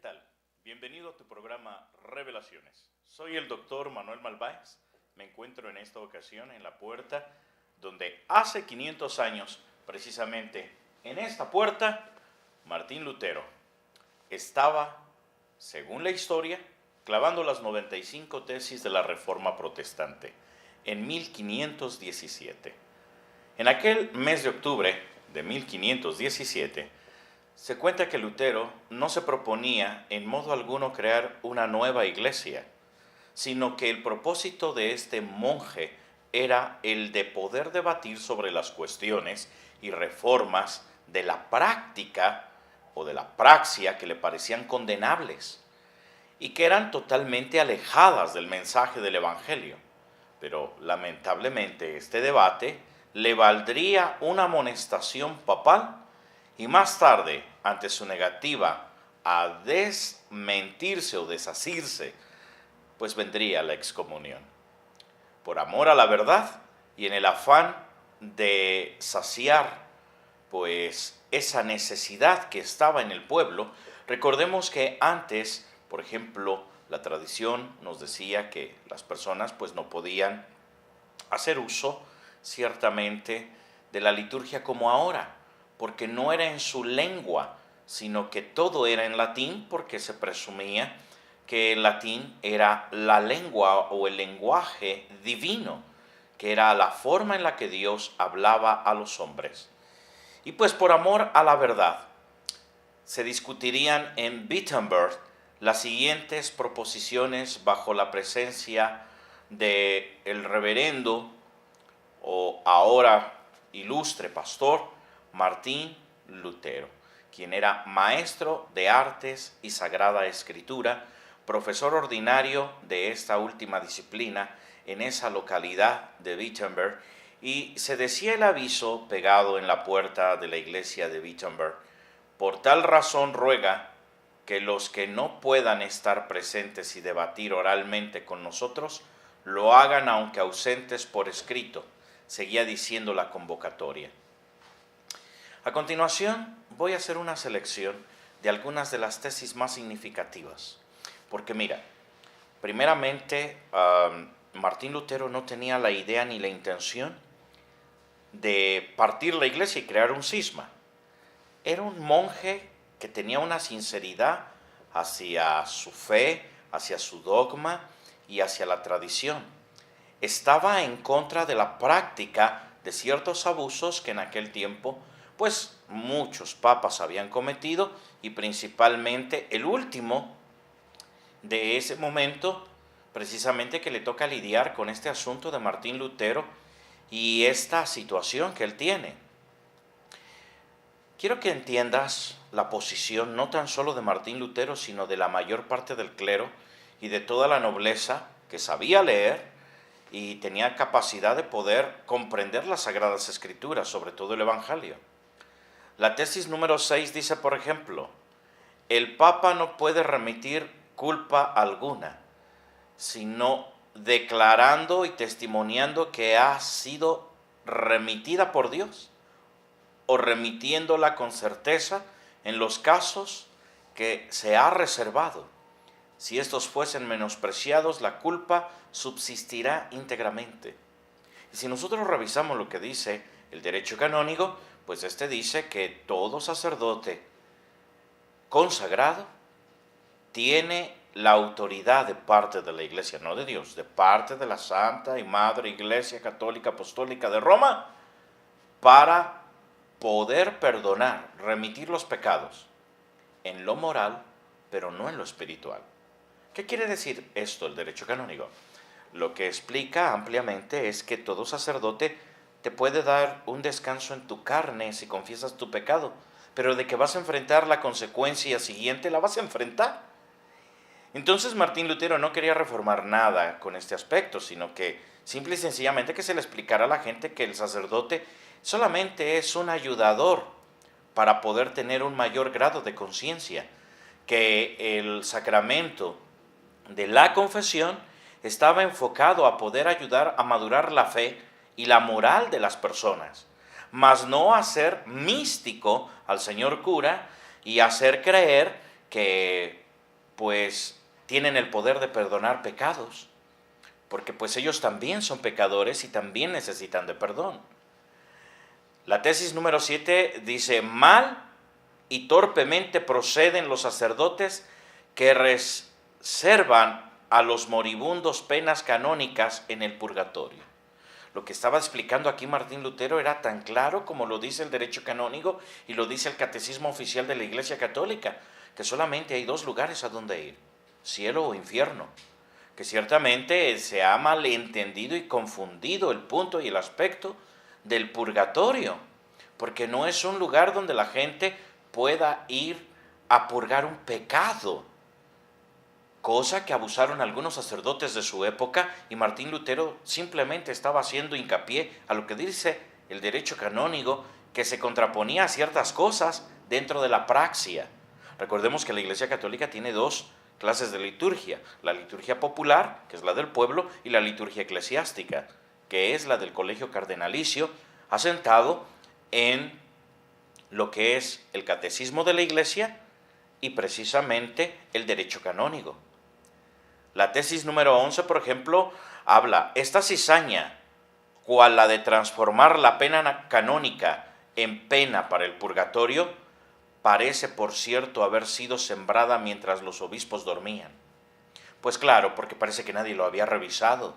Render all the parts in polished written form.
tal? Bienvenido a tu programa Revelaciones. Soy el doctor Manuel Malváez. Me encuentro en esta ocasión en la puerta donde hace 500 años, precisamente en esta puerta, Martín Lutero estaba, según la historia, clavando las 95 tesis de la Reforma Protestante en 1517. En aquel mes de octubre de 1517, se cuenta que Lutero no se proponía en modo alguno crear una nueva iglesia, sino que el propósito de este monje era el de poder debatir sobre las cuestiones y reformas de la práctica o de la praxia que le parecían condenables y que eran totalmente alejadas del mensaje del Evangelio. Pero lamentablemente este debate le valdría una amonestación papal y más tarde, ante su negativa a desmentirse o desasirse, pues vendría la excomunión. Por amor a la verdad y en el afán de saciar pues esa necesidad que estaba en el pueblo, recordemos que antes, por ejemplo, la tradición nos decía que las personas pues no podían hacer uso ciertamente de la liturgia como ahora, porque no era en su lengua, sino que todo era en latín, porque se presumía que el latín era la lengua o el lenguaje divino, que era la forma en la que Dios hablaba a los hombres. Y pues por amor a la verdad, se discutirían en Wittenberg las siguientes proposiciones bajo la presencia del reverendo o ahora ilustre pastor Martín Lutero, quien era maestro de artes y sagrada escritura, profesor ordinario de esta última disciplina en esa localidad de Wittenberg, y se decía el aviso pegado en la puerta de la iglesia de Wittenberg: por tal razón ruega que los que no puedan estar presentes y debatir oralmente con nosotros, lo hagan aunque ausentes por escrito. Seguía diciendo la convocatoria. A continuación, voy a hacer una selección de algunas de las tesis más significativas. Porque mira, primeramente, Martín Lutero no tenía la idea ni la intención de partir la iglesia y crear un cisma. Era un monje que tenía una sinceridad hacia su fe, hacia su dogma y hacia la tradición. Estaba en contra de la práctica de ciertos abusos que en aquel tiempo pues muchos papas habían cometido, y principalmente el último de ese momento, precisamente que le toca lidiar con este asunto de Martín Lutero y esta situación que él tiene. Quiero que entiendas la posición no tan solo de Martín Lutero, sino de la mayor parte del clero y de toda la nobleza que sabía leer y tenía capacidad de poder comprender las Sagradas Escrituras, sobre todo el Evangelio. La tesis número 6 dice, por ejemplo, el Papa no puede remitir culpa alguna, sino declarando y testimoniando que ha sido remitida por Dios, o remitiéndola con certeza en los casos que se ha reservado. Si estos fuesen menospreciados, la culpa subsistirá íntegramente. Y si nosotros revisamos lo que dice el derecho canónico, pues este dice que todo sacerdote consagrado tiene la autoridad de parte de la Iglesia, no de Dios, de parte de la Santa y Madre Iglesia Católica Apostólica de Roma, para poder perdonar, remitir los pecados en lo moral, pero no en lo espiritual. ¿Qué quiere decir esto el derecho canónico? Lo que explica ampliamente es que todo sacerdote te puede dar un descanso en tu carne si confiesas tu pecado, pero de que vas a enfrentar la consecuencia siguiente, la vas a enfrentar. Entonces Martín Lutero no quería reformar nada con este aspecto, sino que simple y sencillamente que se le explicara a la gente que el sacerdote solamente es un ayudador para poder tener un mayor grado de conciencia, que el sacramento de la confesión estaba enfocado a poder ayudar a madurar la fe y la moral de las personas, mas no hacer místico al señor cura y hacer creer que pues tienen el poder de perdonar pecados, porque pues ellos también son pecadores y también necesitan de perdón. La tesis número 7 dice: mal y torpemente proceden los sacerdotes que reservan a los moribundos penas canónicas en el purgatorio. Lo que estaba explicando aquí Martín Lutero era tan claro como lo dice el derecho canónico y lo dice el catecismo oficial de la Iglesia Católica, que solamente hay dos lugares a donde ir, cielo o infierno, que ciertamente se ha malentendido y confundido el punto y el aspecto del purgatorio, porque no es un lugar donde la gente pueda ir a purgar un pecado, cosa que abusaron algunos sacerdotes de su época, y Martín Lutero simplemente estaba haciendo hincapié a lo que dice el derecho canónico, que se contraponía a ciertas cosas dentro de la praxia. Recordemos que la Iglesia Católica tiene dos clases de liturgia: la liturgia popular, que es la del pueblo, y la liturgia eclesiástica, que es la del colegio cardenalicio, asentado en lo que es el catecismo de la Iglesia y precisamente el derecho canónico. La tesis número 11, por ejemplo, habla: esta cizaña, cual la de transformar la pena canónica en pena para el purgatorio, parece, por cierto, haber sido sembrada mientras los obispos dormían. Pues claro, porque parece que nadie lo había revisado.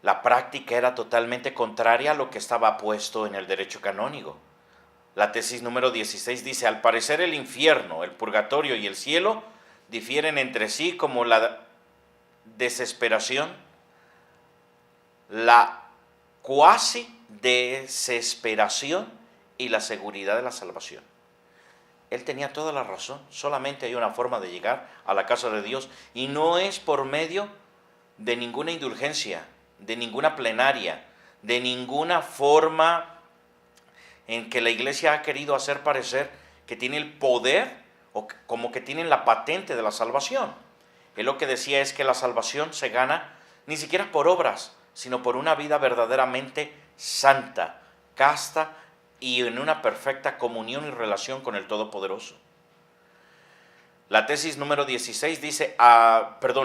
La práctica era totalmente contraria a lo que estaba puesto en el derecho canónico. La tesis número 16 dice: al parecer el infierno, el purgatorio y el cielo difieren entre sí como la desesperación, la cuasi desesperación y la seguridad de la salvación. Él tenía toda la razón. Solamente hay una forma de llegar a la casa de Dios, y no es por medio de ninguna indulgencia, de ninguna plenaria, de ninguna forma en que la Iglesia ha querido hacer parecer que tiene el poder o como que tienen la patente de la salvación. Él lo que decía es que la salvación se gana ni siquiera por obras, sino por una vida verdaderamente santa, casta y en una perfecta comunión y relación con el Todopoderoso. La tesis número 16 dice,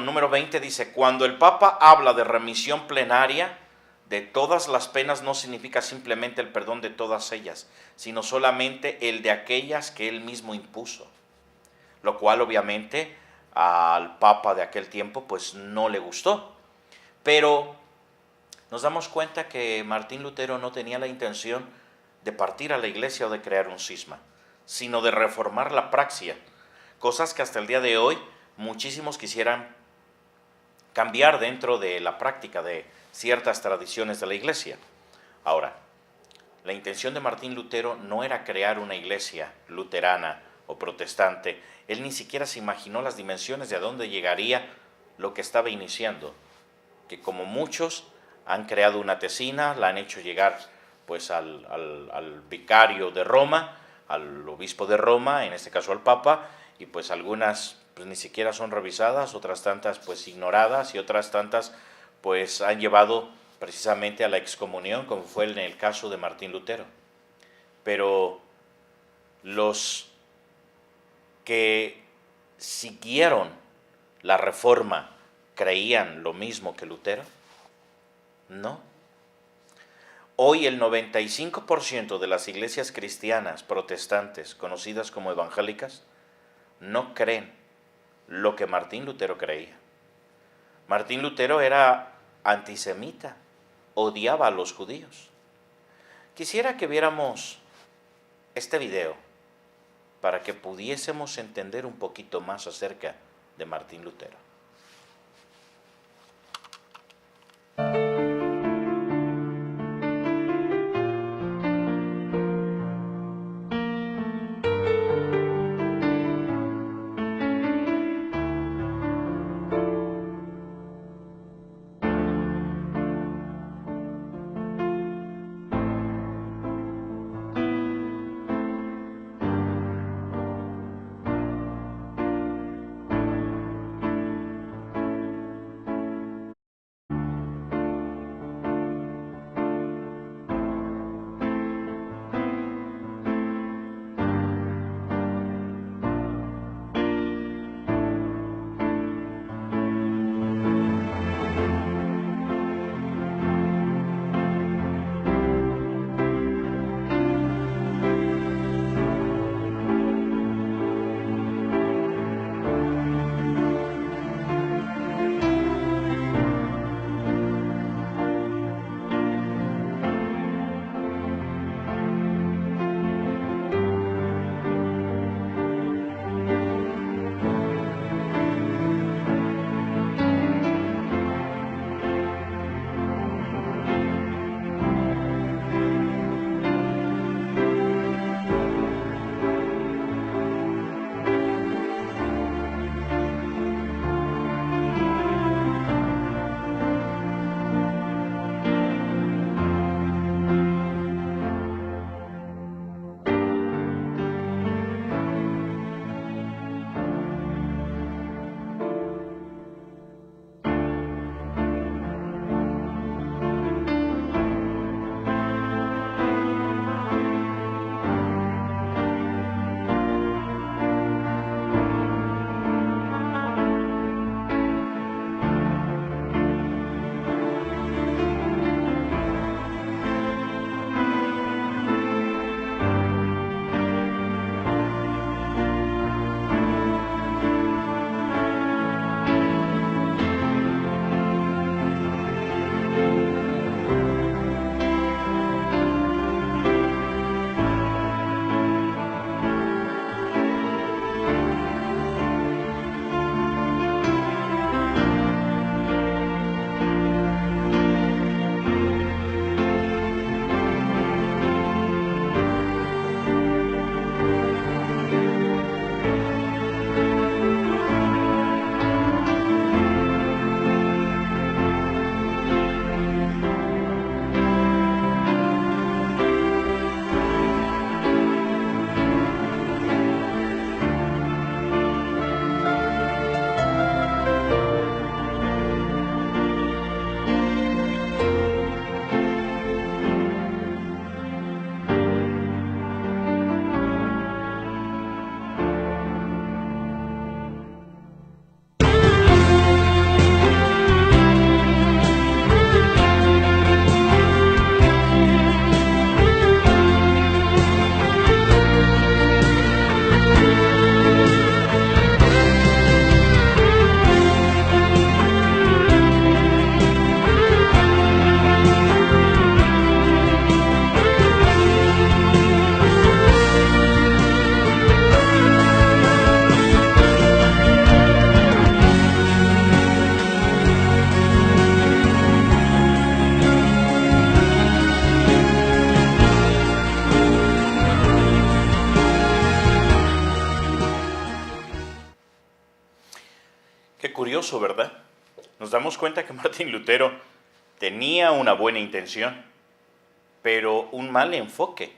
número 20 dice: cuando el Papa habla de remisión plenaria de todas las penas, no significa simplemente el perdón de todas ellas, sino solamente el de aquellas que él mismo impuso, lo cual obviamente al Papa de aquel tiempo pues no le gustó. Pero nos damos cuenta que Martín Lutero no tenía la intención de partir a la Iglesia o de crear un cisma, sino de reformar la praxia, cosas que hasta el día de hoy muchísimos quisieran cambiar dentro de la práctica de ciertas tradiciones de la Iglesia. Ahora, la intención de Martín Lutero no era crear una iglesia luterana o protestante. Él ni siquiera se imaginó las dimensiones de a dónde llegaría lo que estaba iniciando, que como muchos han creado una tesina, la han hecho llegar pues al vicario de Roma, al obispo de Roma, en este caso al Papa, y pues algunas pues ni siquiera son revisadas, otras tantas pues ignoradas, y otras tantas pues han llevado precisamente a la excomunión, como fue en el caso de Martín Lutero. Pero los que siguieron la reforma, ¿creían lo mismo que Lutero? No. Hoy el 95% de las iglesias cristianas protestantes, conocidas como evangélicas, no creen lo que Martín Lutero creía. Martín Lutero era antisemita, odiaba a los judíos. Quisiera que viéramos este video para que pudiésemos entender un poquito más acerca de Martín Lutero. Qué curioso, ¿verdad? Nos damos cuenta que Martín Lutero tenía una buena intención, pero un mal enfoque.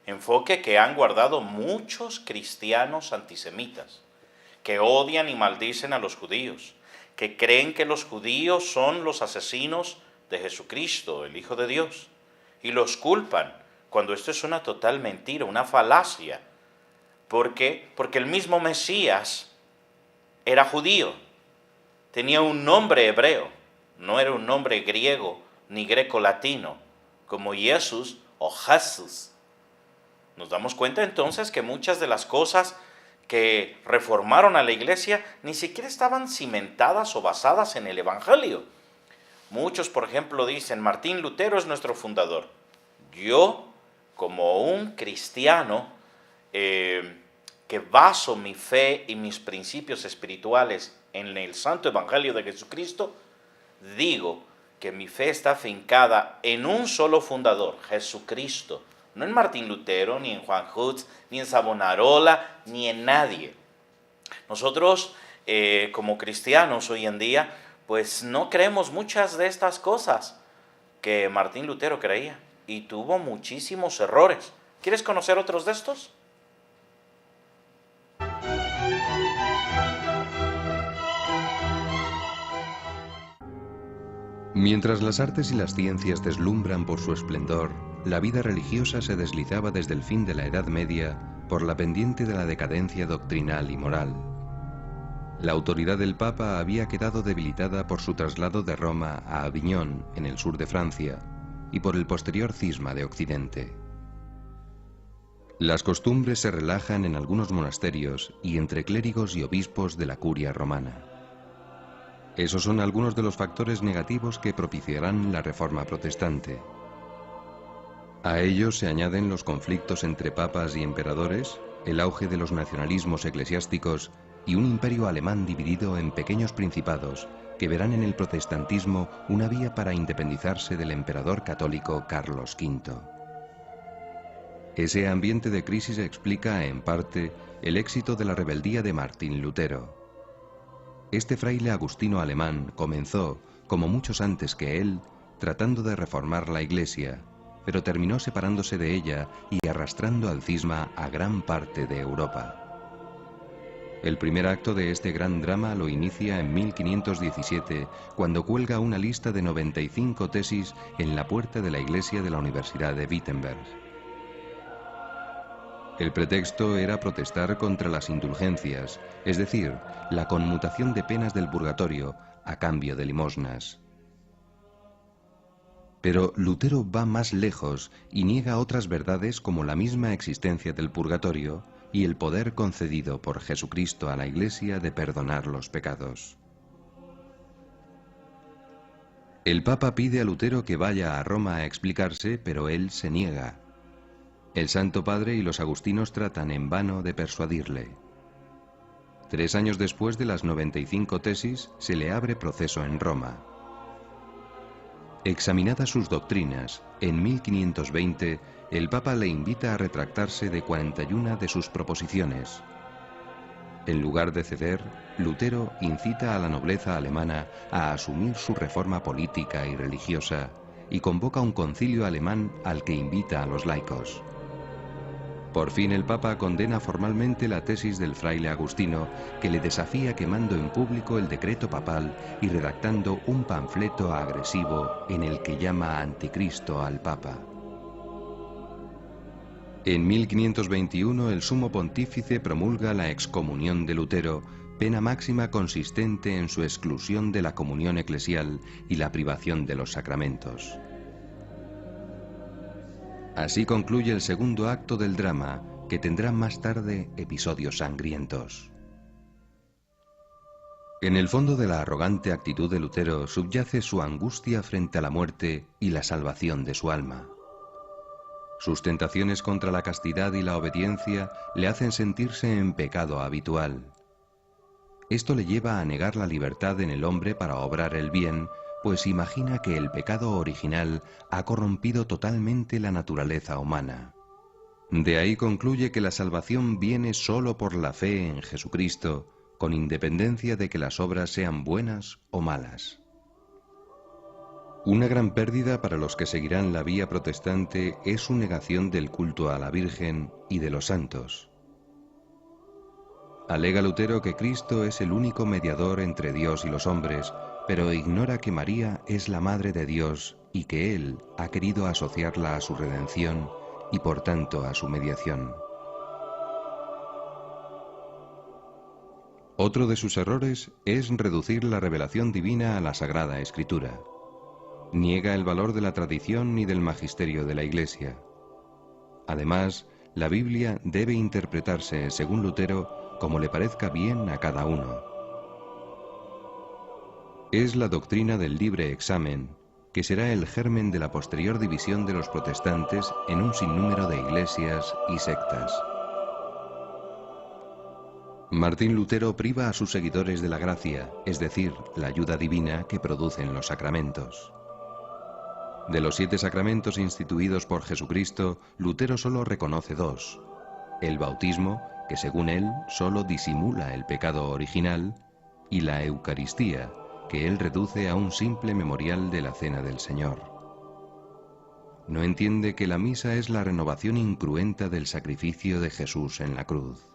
Enfoque que han guardado muchos cristianos antisemitas, que odian y maldicen a los judíos, que creen que los judíos son los asesinos de Jesucristo, el Hijo de Dios, y los culpan, cuando esto es una total mentira, una falacia. ¿Por qué? Porque el mismo Mesías era judío, tenía un nombre hebreo, no era un nombre griego ni greco-latino, como Jesús o Jesús. Nos damos cuenta entonces que muchas de las cosas que reformaron a la iglesia ni siquiera estaban cimentadas o basadas en el Evangelio. Muchos, por ejemplo, dicen, Martín Lutero es nuestro fundador. Yo, como un cristiano que baso mi fe y mis principios espirituales en el Santo Evangelio de Jesucristo, digo que mi fe está fincada en un solo fundador, Jesucristo. No en Martín Lutero, ni en Juan Hus, ni en Savonarola, ni en nadie. Nosotros, como cristianos hoy en día, pues no creemos muchas de estas cosas que Martín Lutero creía. Y tuvo muchísimos errores. ¿Quieres conocer otros de estos? Mientras las artes y las ciencias deslumbran por su esplendor, la vida religiosa se deslizaba desde el fin de la Edad Media por la pendiente de la decadencia doctrinal y moral. La autoridad del Papa había quedado debilitada por su traslado de Roma a Aviñón, en el sur de Francia, y por el posterior cisma de Occidente. Las costumbres se relajan en algunos monasterios y entre clérigos y obispos de la curia romana. Esos son algunos de los factores negativos que propiciarán la Reforma protestante. A ellos se añaden los conflictos entre papas y emperadores, el auge de los nacionalismos eclesiásticos y un imperio alemán dividido en pequeños principados que verán en el protestantismo una vía para independizarse del emperador católico Carlos V. Ese ambiente de crisis explica, en parte, el éxito de la rebeldía de Martín Lutero. Este fraile agustino alemán comenzó, como muchos antes que él, tratando de reformar la Iglesia, pero terminó separándose de ella y arrastrando al cisma a gran parte de Europa. El primer acto de este gran drama lo inicia en 1517, cuando cuelga una lista de 95 tesis en la puerta de la iglesia de la Universidad de Wittenberg. El pretexto era protestar contra las indulgencias, es decir, la conmutación de penas del purgatorio a cambio de limosnas. Pero Lutero va más lejos y niega otras verdades como la misma existencia del purgatorio y el poder concedido por Jesucristo a la Iglesia de perdonar los pecados. El Papa pide a Lutero que vaya a Roma a explicarse, pero él se niega. El Santo Padre y los agustinos tratan en vano de persuadirle. 3 años después de las 95 tesis, se le abre proceso en Roma. Examinadas sus doctrinas, en 1520, el Papa le invita a retractarse de 41 de sus proposiciones. En lugar de ceder, Lutero incita a la nobleza alemana a asumir su reforma política y religiosa y convoca un concilio alemán al que invita a los laicos. Por fin el Papa condena formalmente la tesis del fraile agustino, que le desafía quemando en público el decreto papal y redactando un panfleto agresivo en el que llama anticristo al Papa. En 1521 el sumo pontífice promulga la excomunión de Lutero, pena máxima consistente en su exclusión de la comunión eclesial y la privación de los sacramentos. Así concluye el segundo acto del drama, que tendrá más tarde episodios sangrientos. En el fondo de la arrogante actitud de Lutero subyace su angustia frente a la muerte y la salvación de su alma. Sus tentaciones contra la castidad y la obediencia le hacen sentirse en pecado habitual. Esto le lleva a negar la libertad en el hombre para obrar el bien, pues imagina que el pecado original ha corrompido totalmente la naturaleza humana. De ahí concluye que la salvación viene solo por la fe en Jesucristo, con independencia de que las obras sean buenas o malas. Una gran pérdida para los que seguirán la vía protestante es su negación del culto a la Virgen y de los santos. Alega Lutero que Cristo es el único mediador entre Dios y los hombres, pero ignora que María es la Madre de Dios y que Él ha querido asociarla a su redención y por tanto a su mediación. Otro de sus errores es reducir la revelación divina a la Sagrada Escritura. Niega el valor de la tradición y del magisterio de la Iglesia. Además, la Biblia debe interpretarse, según Lutero, como le parezca bien a cada uno. Es la doctrina del libre examen, que será el germen de la posterior división de los protestantes en un sinnúmero de iglesias y sectas. Martín Lutero priva a sus seguidores de la gracia, es decir, la ayuda divina que producen los sacramentos. De los 7 sacramentos instituidos por Jesucristo, Lutero solo reconoce 2. El bautismo, que según él solo disimula el pecado original, y la Eucaristía, que él reduce a un simple memorial de la Cena del Señor. No entiende que la misa es la renovación incruenta del sacrificio de Jesús en la cruz.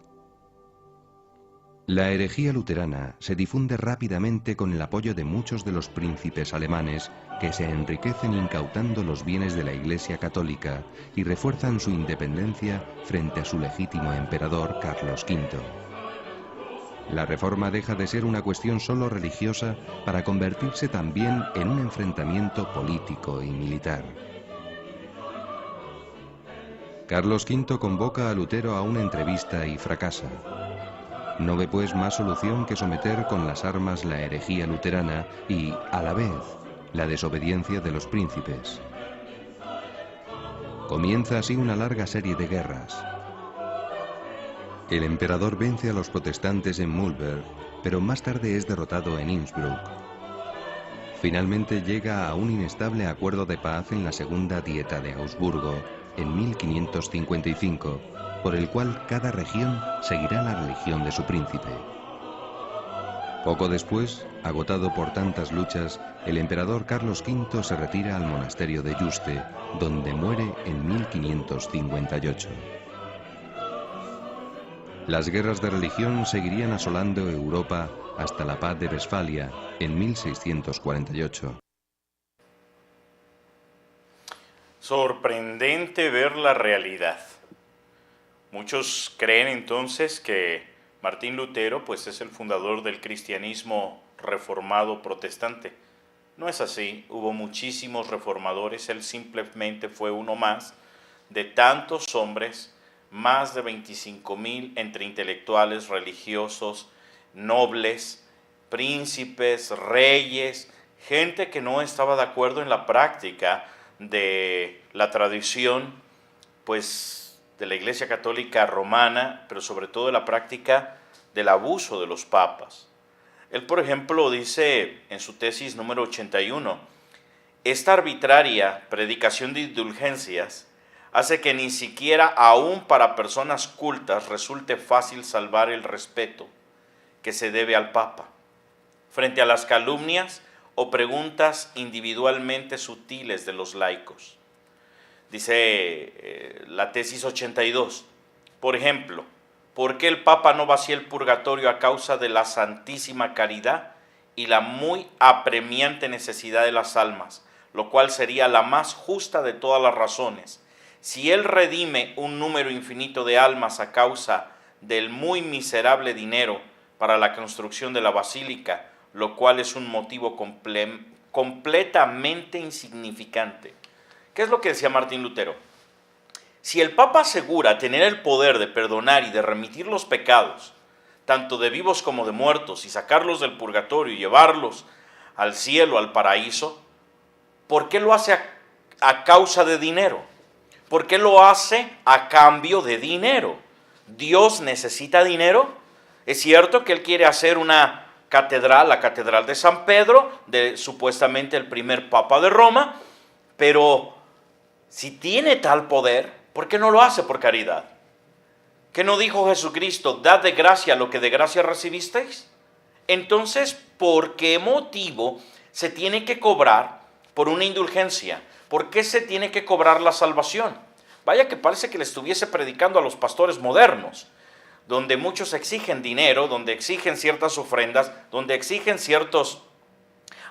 La herejía luterana se difunde rápidamente con el apoyo de muchos de los príncipes alemanes que se enriquecen incautando los bienes de la Iglesia católica y refuerzan su independencia frente a su legítimo emperador Carlos V. La reforma deja de ser una cuestión solo religiosa para convertirse también en un enfrentamiento político y militar. Carlos V convoca a Lutero a una entrevista y fracasa. No ve pues más solución que someter con las armas la herejía luterana y, a la vez, la desobediencia de los príncipes. Comienza así una larga serie de guerras. El emperador vence a los protestantes en Mühlberg, pero más tarde es derrotado en Innsbruck. Finalmente llega a un inestable acuerdo de paz en la Segunda Dieta de Augsburgo, en 1555, por el cual cada región seguirá la religión de su príncipe. Poco después, agotado por tantas luchas, el emperador Carlos V se retira al monasterio de Yuste, donde muere en 1558. Las guerras de religión seguirían asolando Europa hasta la paz de Westfalia en 1648. Sorprendente ver la realidad. Muchos creen entonces que Martín Lutero pues es el fundador del cristianismo reformado protestante. No es así, hubo muchísimos reformadores, él simplemente fue uno más de tantos hombres, más de 25,000 entre intelectuales, religiosos, nobles, príncipes, reyes, gente que no estaba de acuerdo en la práctica de la tradición pues de la Iglesia Católica Romana, pero sobre todo de la práctica del abuso de los papas. Él, por ejemplo, dice en su tesis número 81, esta arbitraria predicación de indulgencias hace que ni siquiera aún para personas cultas resulte fácil salvar el respeto que se debe al Papa, frente a las calumnias o preguntas individualmente sutiles de los laicos. Dice la tesis 82, por ejemplo, ¿por qué el Papa no vacía el purgatorio a causa de la santísima caridad y la muy apremiante necesidad de las almas, lo cual sería la más justa de todas las razones? Si él redime un número infinito de almas a causa del muy miserable dinero para la construcción de la basílica, lo cual es un motivo completamente insignificante. ¿Qué es lo que decía Martín Lutero? Si el Papa asegura tener el poder de perdonar y de remitir los pecados, tanto de vivos como de muertos, y sacarlos del purgatorio y llevarlos al cielo, al paraíso, ¿por qué lo hace a causa de dinero? ¿Por qué lo hace a cambio de dinero? ¿Dios necesita dinero? Es cierto que él quiere hacer una catedral, la Catedral de San Pedro, de supuestamente el primer Papa de Roma, pero si tiene tal poder, ¿por qué no lo hace por caridad? ¿Qué no dijo Jesucristo? Dad de gracia lo que de gracia recibisteis. Entonces, ¿por qué motivo se tiene que cobrar por una indulgencia? ¿Por qué se tiene que cobrar la salvación? Vaya que parece que le estuviese predicando a los pastores modernos, donde muchos exigen dinero, donde exigen ciertas ofrendas, donde exigen ciertos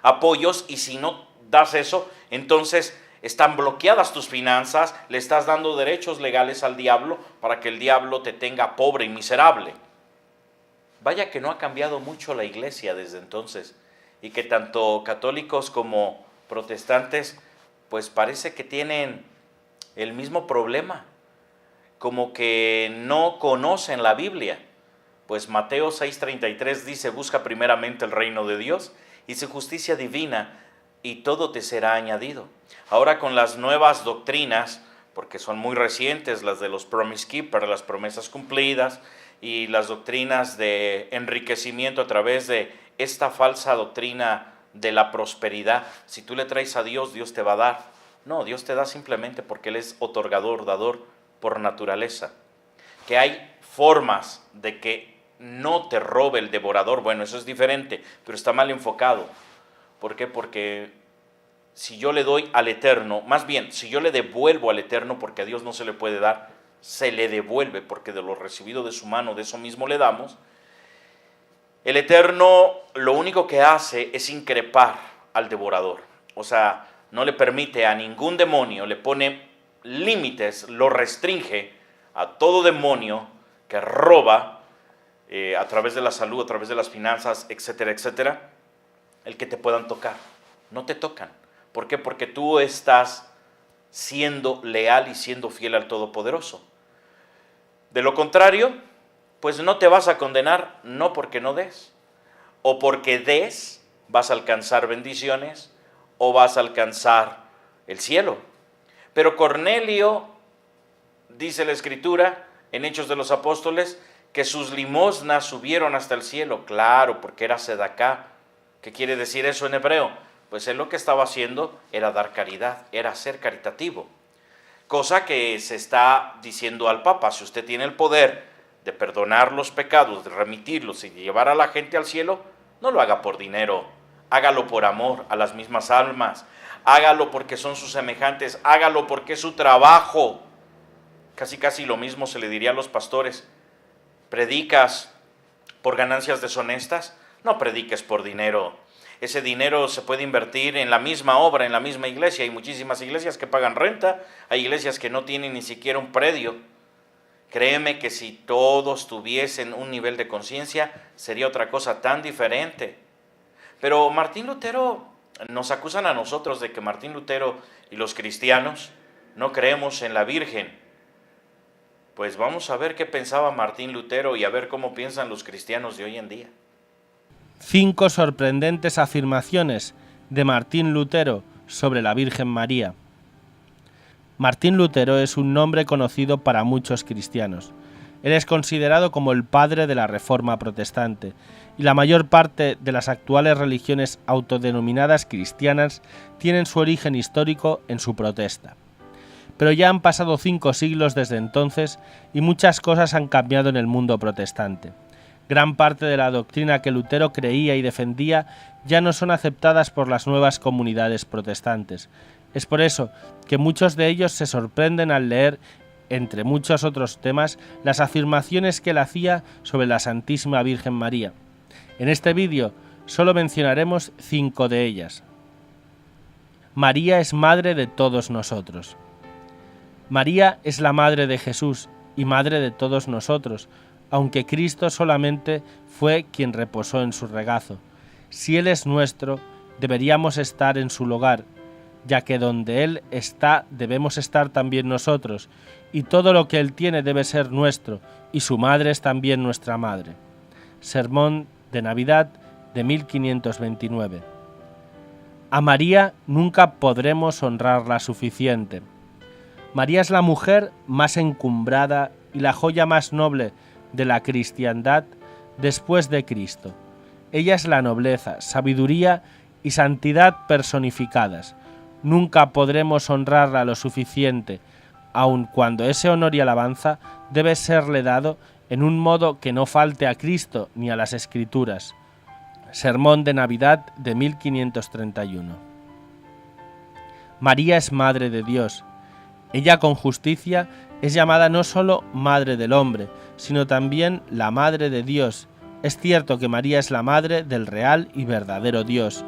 apoyos, y si no das eso, entonces están bloqueadas tus finanzas, le estás dando derechos legales al diablo para que el diablo te tenga pobre y miserable. Vaya que no ha cambiado mucho la iglesia desde entonces, y que tanto católicos como protestantes pues parece que tienen el mismo problema, como que no conocen la Biblia. Pues Mateo 6:33 dice: busca primeramente el reino de Dios y su justicia divina, y todo te será añadido. Ahora con las nuevas doctrinas, porque son muy recientes, las de los promise keepers, las promesas cumplidas, y las doctrinas de enriquecimiento a través de esta falsa doctrina de la prosperidad. Si tú le traes a Dios, Dios te va a dar. No, Dios te da simplemente porque Él es otorgador, dador por naturaleza. Que hay formas de que no te robe el devorador, bueno, eso es diferente, pero está mal enfocado. ¿Por qué? Porque si yo le doy al Eterno, más bien, si yo le devuelvo al Eterno, porque a Dios no se le puede dar, se le devuelve, porque de lo recibido de su mano, de eso mismo le damos. El Eterno lo único que hace es increpar al devorador. O sea, no le permite a ningún demonio, le pone límites, lo restringe a todo demonio que roba a través de la salud, a través de las finanzas, etcétera, etcétera, el que te puedan tocar. No te tocan. ¿Por qué? Porque tú estás siendo leal y siendo fiel al Todopoderoso. De lo contrario, pues no te vas a condenar, no porque no des, o porque des vas a alcanzar bendiciones o vas a alcanzar el cielo. Pero Cornelio, dice la Escritura en Hechos de los Apóstoles, que sus limosnas subieron hasta el cielo. Claro, porque era sedacá. ¿Qué quiere decir eso en hebreo? Pues él lo que estaba haciendo era dar caridad, era ser caritativo. Cosa que se está diciendo al Papa: si usted tiene el poder de perdonar los pecados, de remitirlos y de llevar a la gente al cielo, no lo haga por dinero, hágalo por amor a las mismas almas, hágalo porque son sus semejantes, hágalo porque es su trabajo. Casi lo mismo se le diría a los pastores: ¿predicas por ganancias deshonestas? No prediques por dinero. Ese dinero se puede invertir en la misma obra, en la misma iglesia. Hay muchísimas iglesias que pagan renta, hay iglesias que no tienen ni siquiera un predio. Créeme que si todos tuviesen un nivel de conciencia, sería otra cosa tan diferente. Pero Martín Lutero, nos acusan a nosotros de que Martín Lutero y los cristianos no creemos en la Virgen. Pues vamos a ver qué pensaba Martín Lutero y a ver cómo piensan los cristianos de hoy en día. 5 sorprendentes afirmaciones de Martín Lutero sobre la Virgen María. Martín Lutero es un nombre conocido para muchos cristianos. Él es considerado como el padre de la Reforma protestante, y la mayor parte de las actuales religiones autodenominadas cristianas tienen su origen histórico en su protesta. Pero ya han pasado 5 siglos desde entonces y muchas cosas han cambiado en el mundo protestante. Gran parte de la doctrina que Lutero creía y defendía ya no son aceptadas por las nuevas comunidades protestantes. Es por eso que muchos de ellos se sorprenden al leer, entre muchos otros temas, las afirmaciones que él hacía sobre la Santísima Virgen María. En este vídeo solo mencionaremos 5 de ellas. María es madre de todos nosotros. María es la madre de Jesús y madre de todos nosotros, aunque Cristo solamente fue quien reposó en su regazo. Si Él es nuestro, deberíamos estar en su lugar, ya que donde Él está debemos estar también nosotros, y todo lo que Él tiene debe ser nuestro, y su madre es también nuestra madre. Sermón de Navidad de 1529. A María nunca podremos honrarla suficiente. María es la mujer más encumbrada y la joya más noble de la cristiandad después de Cristo. Ella es la nobleza, sabiduría y santidad personificadas. Nunca podremos honrarla lo suficiente, aun cuando ese honor y alabanza debe serle dado en un modo que no falte a Cristo ni a las Escrituras. Sermón de Navidad de 1531. María es Madre de Dios. Ella con justicia es llamada no solo Madre del hombre, sino también la Madre de Dios. Es cierto que María es la Madre del real y verdadero Dios.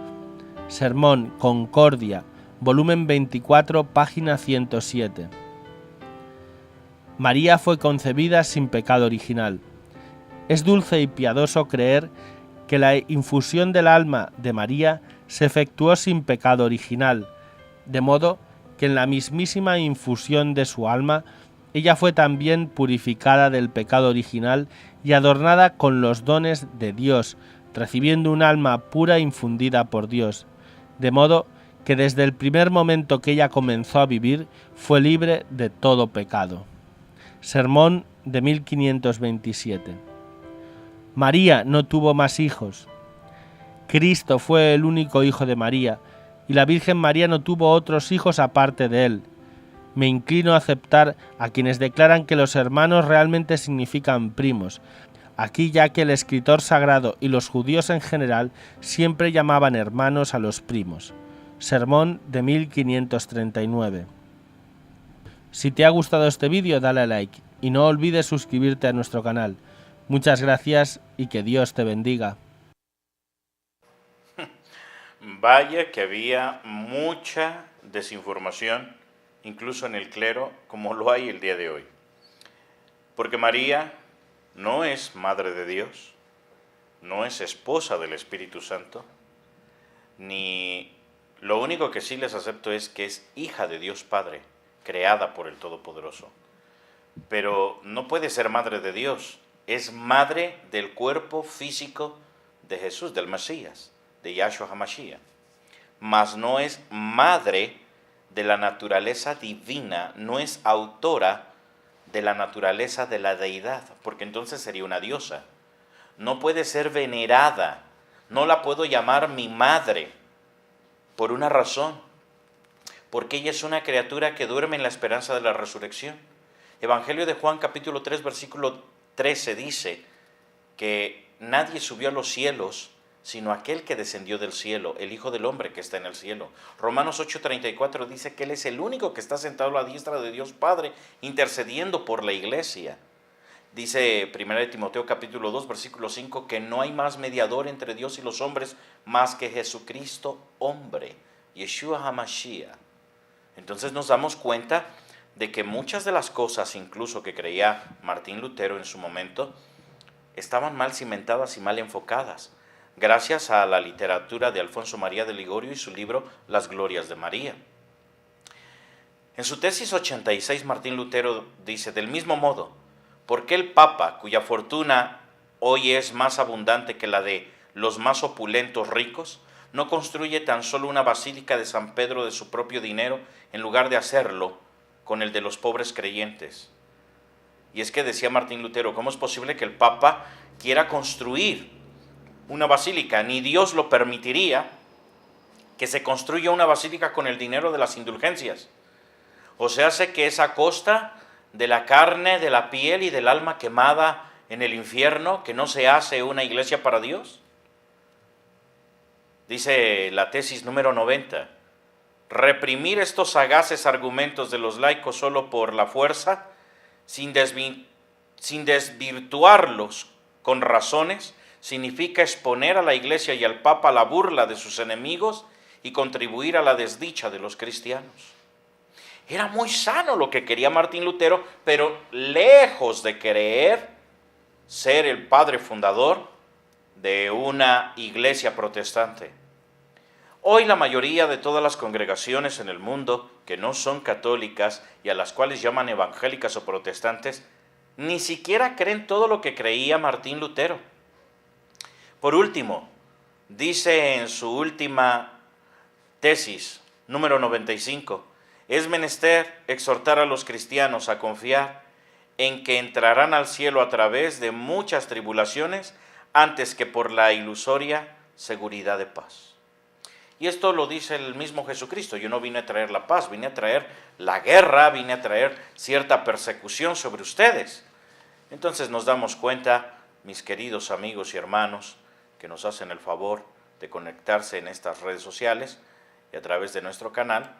Sermón Concordia, volumen 24, página 107. María fue concebida sin pecado original. Es dulce y piadoso creer que la infusión del alma de María se efectuó sin pecado original, de modo que en la mismísima infusión de su alma ella fue también purificada del pecado original y adornada con los dones de Dios, recibiendo un alma pura infundida por Dios, de modo que desde el primer momento que ella comenzó a vivir fue libre de todo pecado. Sermón de 1527. María no tuvo más hijos. Cristo fue el único hijo de María, y la Virgen María no tuvo otros hijos aparte de él. Me inclino a aceptar a quienes declaran que los hermanos realmente significan primos, aquí ya que el escritor sagrado y los judíos en general siempre llamaban hermanos a los primos. Sermón de 1539. Si te ha gustado este vídeo, dale a like y no olvides suscribirte a nuestro canal. Muchas gracias y que Dios te bendiga. Vaya que había mucha desinformación, incluso en el clero, como lo hay el día de hoy. Porque María no es Madre de Dios, no es esposa del Espíritu Santo, ni lo único que sí les acepto es que es hija de Dios Padre, creada por el Todopoderoso. Pero no puede ser Madre de Dios, es madre del cuerpo físico de Jesús, del Mesías, de Yahshua HaMashiach. Mas no es madre de la naturaleza divina, no es autora de la naturaleza de la deidad, porque entonces sería una diosa. No puede ser venerada, no la puedo llamar mi madre, por una razón, porque ella es una criatura que duerme en la esperanza de la resurrección. Evangelio de Juan capítulo 3 versículo 13 dice que nadie subió a los cielos sino aquel que descendió del cielo, el Hijo del Hombre que está en el cielo. Romanos 8:34 dice que Él es el único que está sentado a la diestra de Dios Padre, intercediendo por la iglesia. Dice 1 Timoteo capítulo 2 versículo 5 que no hay más mediador entre Dios y los hombres más que Jesucristo hombre, Yeshua HaMashiach. Entonces nos damos cuenta de que muchas de las cosas, incluso que creía Martín Lutero en su momento, estaban mal cimentadas y mal enfocadas, gracias a la literatura de Alfonso María de Ligorio y su libro Las Glorias de María. En su tesis 86, Martín Lutero dice, del mismo modo, ¿por qué el Papa, cuya fortuna hoy es más abundante que la de los más opulentos ricos, no construye tan solo una basílica de San Pedro de su propio dinero en lugar de hacerlo con el de los pobres creyentes? Y es que decía Martín Lutero, ¿cómo es posible que el Papa quiera construir una basílica? Ni Dios lo permitiría que se construya una basílica con el dinero de las indulgencias. O sea, hace que es a costa de la carne, de la piel y del alma quemada en el infierno, que no se hace una iglesia para Dios. Dice la tesis número 90, reprimir estos sagaces argumentos de los laicos solo por la fuerza, sin desvirtuarlos con razones, significa exponer a la iglesia y al Papa a la burla de sus enemigos y contribuir a la desdicha de los cristianos. Era muy sano lo que quería Martín Lutero, pero lejos de querer ser el padre fundador de una iglesia protestante. Hoy la mayoría de todas las congregaciones en el mundo que no son católicas y a las cuales llaman evangélicas o protestantes, ni siquiera creen todo lo que creía Martín Lutero. Por último, dice en su última tesis, número 95, es menester exhortar a los cristianos a confiar en que entrarán al cielo a través de muchas tribulaciones antes que por la ilusoria seguridad de paz. Y esto lo dice el mismo Jesucristo: yo no vine a traer la paz, vine a traer la guerra, vine a traer cierta persecución sobre ustedes. Entonces nos damos cuenta, mis queridos amigos y hermanos, que nos hacen el favor de conectarse en estas redes sociales y a través de nuestro canal,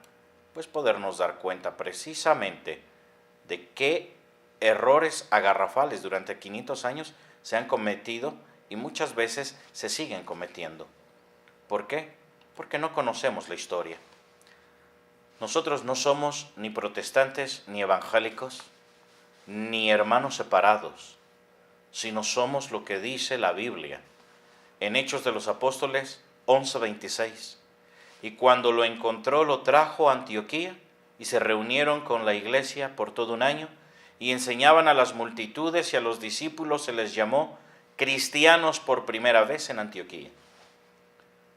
pues podernos dar cuenta precisamente de qué errores agarrafales durante 500 años se han cometido y muchas veces se siguen cometiendo. ¿Por qué? Porque no conocemos la historia. Nosotros no somos ni protestantes ni evangélicos, ni hermanos separados, sino somos lo que dice la Biblia. En Hechos de los Apóstoles 11:26. Y cuando lo encontró, lo trajo a Antioquía, y se reunieron con la iglesia por todo un año, y enseñaban a las multitudes, y a los discípulos se les llamó cristianos por primera vez en Antioquía.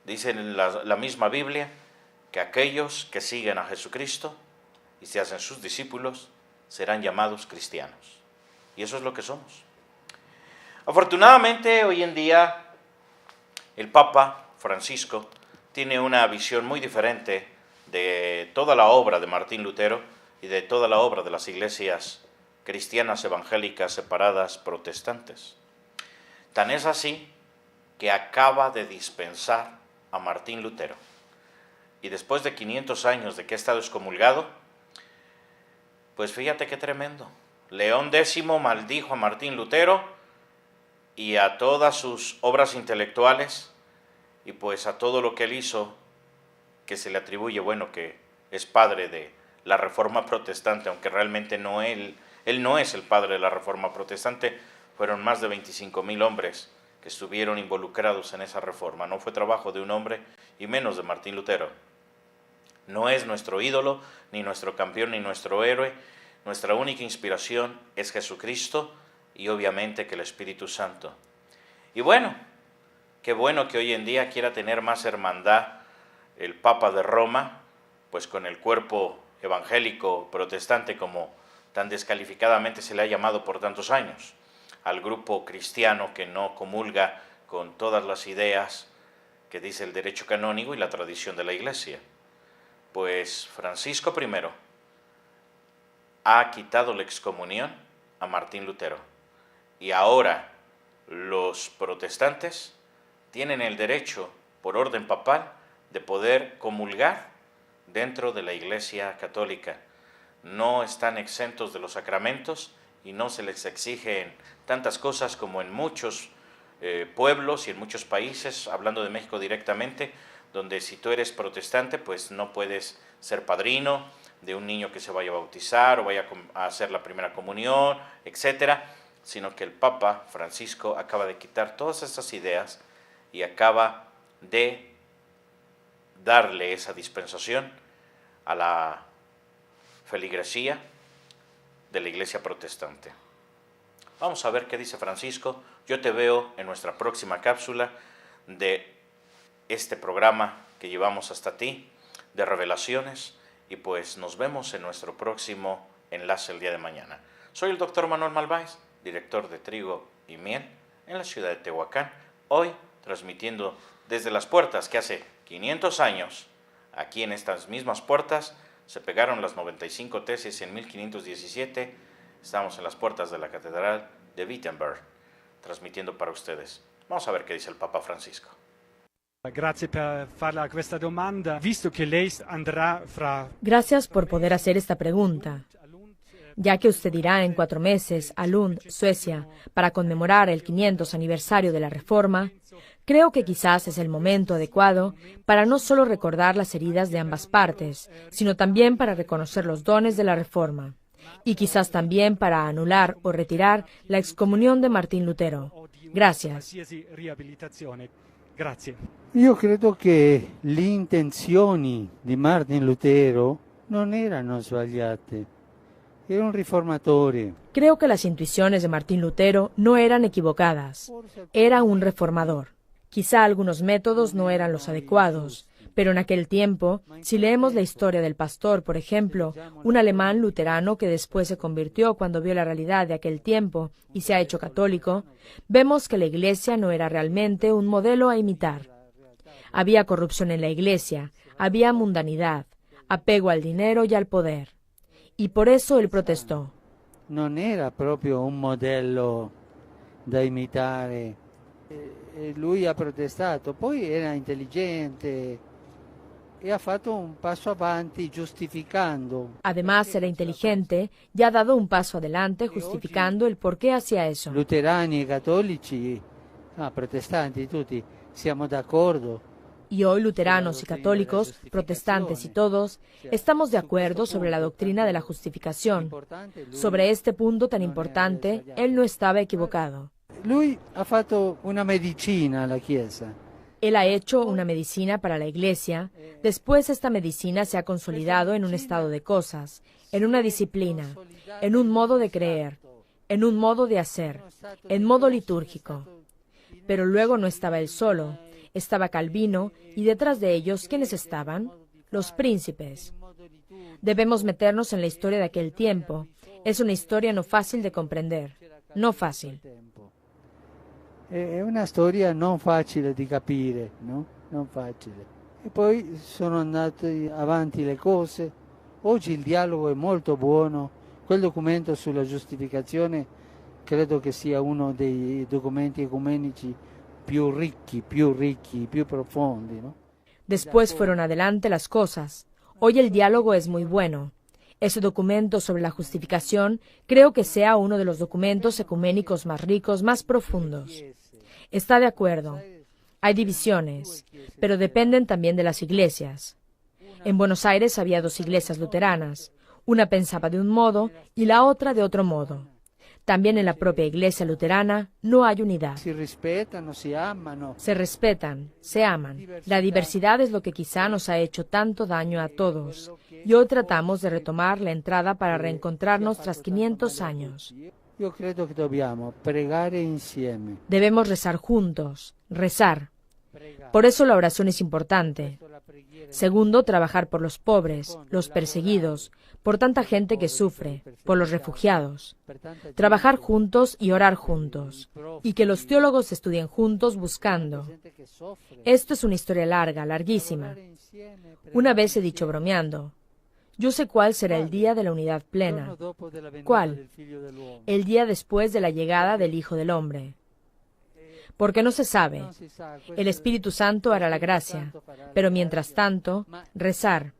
Dice en la misma Biblia que aquellos que siguen a Jesucristo y se hacen sus discípulos serán llamados cristianos. Y eso es lo que somos. Afortunadamente, hoy en día, el Papa Francisco tiene una visión muy diferente de toda la obra de Martín Lutero y de toda la obra de las iglesias cristianas evangélicas separadas protestantes. Tan es así que acaba de dispensar a Martín Lutero. Y después de 500 años de que ha estado excomulgado, pues fíjate qué tremendo. León X maldijo a Martín Lutero y a todas sus obras intelectuales, y pues a todo lo que él hizo, que se le atribuye, bueno, que es padre de la Reforma Protestante, aunque realmente no él no es el padre de la Reforma Protestante. Fueron más de 25,000 hombres que estuvieron involucrados en esa reforma. No fue trabajo de un hombre, y menos de Martín Lutero. No es nuestro ídolo, ni nuestro campeón, ni nuestro héroe. Nuestra única inspiración es Jesucristo y obviamente que el Espíritu Santo. Y bueno, qué bueno que hoy en día quiera tener más hermandad el Papa de Roma, pues con el cuerpo evangélico protestante, como tan descalificadamente se le ha llamado por tantos años, al grupo cristiano que no comulga con todas las ideas que dice el derecho canónico y la tradición de la Iglesia. Pues Francisco I ha quitado la excomunión a Martín Lutero, y ahora los protestantes tienen el derecho, por orden papal, de poder comulgar dentro de la Iglesia católica. No están exentos de los sacramentos y no se les exigen tantas cosas como en muchos pueblos y en muchos países, hablando de México directamente, donde si tú eres protestante, pues no puedes ser padrino de un niño que se vaya a bautizar o vaya a hacer la primera comunión, etcétera, sino que el Papa Francisco acaba de quitar todas estas ideas y acaba de darle esa dispensación a la feligresía de la Iglesia protestante. Vamos a ver qué dice Francisco. Yo te veo en nuestra próxima cápsula de este programa que llevamos hasta ti, de revelaciones, y pues nos vemos en nuestro próximo enlace el día de mañana. Soy el doctor Manuel Malváez, director de Trigo y Miel en la ciudad de Tehuacán, hoy transmitiendo desde las puertas que hace 500 años, aquí en estas mismas puertas, se pegaron las 95 tesis en 1517, estamos en las puertas de la Catedral de Wittenberg, transmitiendo para ustedes. Vamos a ver qué dice el Papa Francisco. Gracias por poder hacer esta pregunta. Ya que usted irá en 4 meses a Lund, Suecia, para conmemorar el 500 aniversario de la Reforma, creo que quizás es el momento adecuado para no solo recordar las heridas de ambas partes, sino también para reconocer los dones de la Reforma, y quizás también para anular o retirar la excomunión de Martín Lutero. Gracias. Io credo che le intenzioni di Martin Lutero non erano sbagliate. Era un riformatore. Creo que las intuiciones de Martín Lutero no eran equivocadas. Era un reformador. Quizá algunos métodos no eran los adecuados, pero en aquel tiempo, si leemos la historia del pastor, por ejemplo, un alemán luterano que después se convirtió cuando vio la realidad de aquel tiempo y se ha hecho católico, vemos que la Iglesia no era realmente un modelo a imitar. Había corrupción en la Iglesia, había mundanidad, apego al dinero y al poder. Y por eso él protestó. Non era proprio un modello da imitare. Lui ha protestato, poi era intelligente e ha fatto un passo avanti giustificando. Además, era inteligente y ha dado un paso adelante justificando el por qué hacía eso. Luterani e cattolici, protestanti tutti, siamo d'accordo. Y hoy luteranos y católicos, protestantes y todos, estamos de acuerdo sobre la doctrina de la justificación. Sobre este punto tan importante, él no estaba equivocado. Lui ha fatto una medicina alla Chiesa. Él ha hecho una medicina para la Iglesia. Después esta medicina se ha consolidado en un estado de cosas, en una disciplina, en un modo de creer, en un modo de hacer, en modo litúrgico. Pero luego no estaba él solo. Estaba Calvino, y detrás de ellos, ¿quiénes estaban? Los príncipes. Debemos meternos en la historia de aquel tiempo. Es una historia no fácil de comprender. No fácil. È una storia non facile di capire, no? Non facile. E poi sono andate avanti le cose. Oggi il dialogo è molto buono. Quel documento sulla giustificazione credo che sia uno dei documenti ecumenici più ricchi, più profondi, ¿no? Después fueron adelante las cosas. Hoy el diálogo es muy bueno. Ese documento sobre la justificación creo que sea uno de los documentos ecuménicos más ricos, más profundos. Está de acuerdo. Hay divisiones, pero dependen también de las iglesias. En Buenos Aires había 2 iglesias luteranas. Una pensaba de un modo y la otra de otro modo. También en la propia iglesia luterana no hay unidad. Si respetan, si aman. Se respetan, se aman. La diversidad es lo que quizá nos ha hecho tanto daño a todos. Y hoy tratamos de retomar la entrada para reencontrarnos tras 500 años. Yo creo que dobbiamo pregare insieme. Debemos rezar juntos, rezar. Por eso la oración es importante. Segundo, trabajar por los pobres, los perseguidos, por tanta gente que sufre, por los refugiados. Trabajar juntos y orar juntos. Y que los teólogos estudien juntos buscando. Esto es una historia larga, larguísima. Una vez he dicho bromeando, yo sé cuál será el día de la unidad plena. ¿Cuál? El día después de la llegada del Hijo del Hombre. Porque no se sabe. El Espíritu Santo hará la gracia, pero mientras tanto, rezar,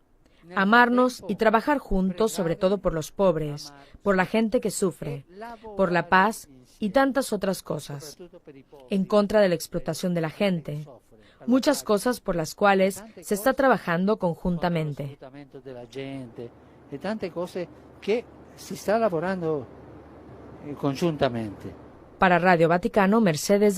amarnos y trabajar juntos, sobre todo por los pobres, por la gente que sufre, por la paz y tantas otras cosas, en contra de la explotación de la gente, muchas cosas por las cuales se está trabajando conjuntamente. E tante cose che si sta lavorando congiuntamente. Para Radio Vaticano, Mercedes de